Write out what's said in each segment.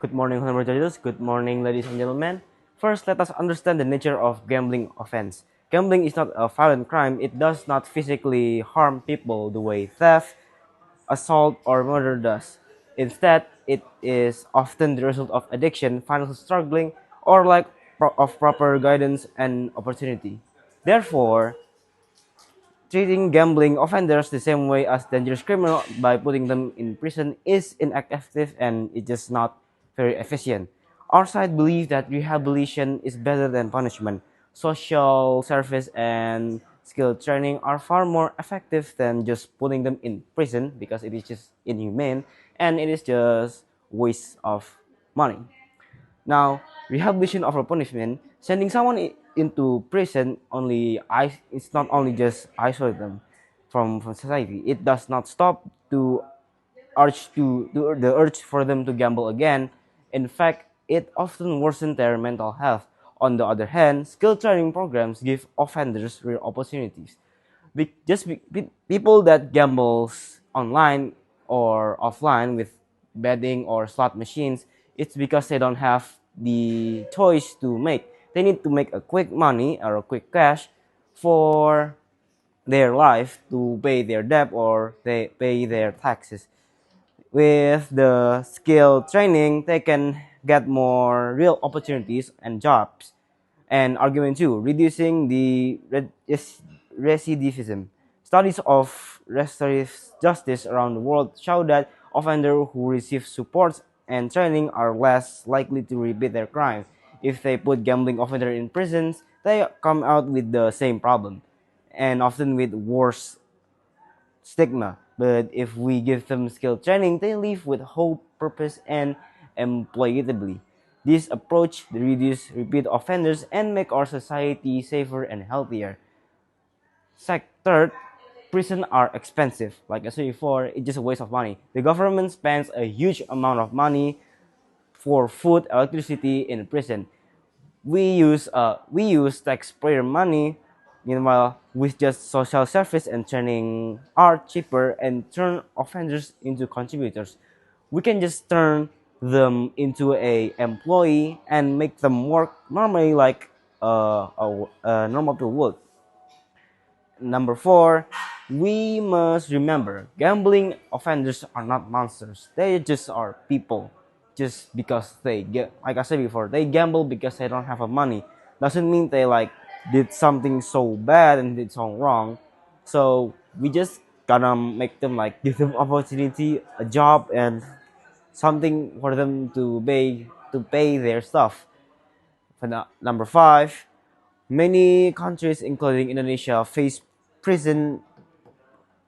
Good morning, honorable judges. Good morning, ladies and gentlemen. First, let us understand the nature of gambling offense. Gambling is not a violent crime. It does not physically harm people the way theft, assault, or murder does. Instead, it is often the result of addiction, financial struggling, or lack of proper guidance and opportunity. Therefore, treating gambling offenders the same way as dangerous criminals by putting them in prison is ineffective and it's just not very efficient. Our side believes that rehabilitation is better than punishment. Social service and skill training are far more effective than just putting them in prison because it is just inhumane and it is just waste of money. Now, rehabilitation over punishment, sending someone into prison it's not only just isolate them from society. It does not stop to the urge for them to gamble again. In fact, it often worsens their mental health. On the other hand, skill training programs give offenders real opportunities. People that gambles online or offline with betting or slot machines, it's because they don't have the choice to make. They need to make a quick money or a quick cash for their life to pay their debt or they pay their taxes. With the skill training, they can get more real opportunities and jobs. And argument two, reducing the recidivism. Studies of restorative justice around the world show that offenders who receive support and training are less likely to repeat their crimes. If they put gambling offenders in prisons, they come out with the same problem, and often with worse stigma. But if we give them skill training, they live with hope, purpose, and employability. This approach reduces repeat offenders and make our society safer and healthier. Third, prisons are expensive. Like I said before, it's just a waste of money. The government spends a huge amount of money for food, electricity in prison. We use taxpayer money. Meanwhile, with just social service and training are cheaper and turn offenders into contributors. We can just turn them into a employee and make them work normally like normal to work. Number four, we must remember gambling offenders are not monsters. They just are people. Just because they get, like I said before, they gamble because they don't have a money. Doesn't mean they like did something so bad and did so wrong. So we just gotta make them like give them opportunity, a job, and something for them to pay their stuff. Number five, many countries, including Indonesia, face prison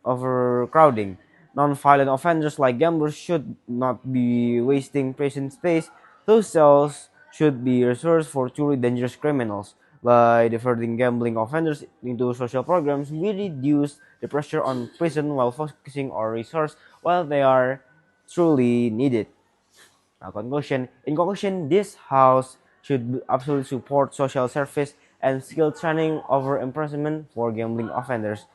overcrowding. Non-violent offenders like gamblers should not be wasting prison space. Those cells should be reserved for truly dangerous criminals. By diverting gambling offenders into social programs, we reduce the pressure on prison while focusing our resources while they are truly needed. Now, In conclusion, this house should absolutely support social service and skill training over imprisonment for gambling offenders.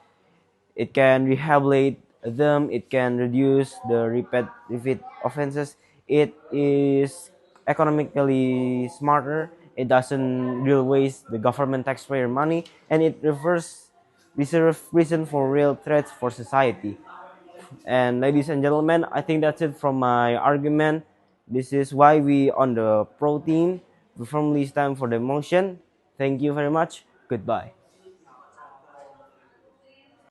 It can rehabilitate them. It can reduce the repeat offenses. It is economically smarter. It doesn't real waste the government taxpayer money, and it reserve reason for real threats for society. And ladies and gentlemen, I think that's it from my argument. This is why we on the pro team. We firmly stand for the motion. Thank you very much. Goodbye.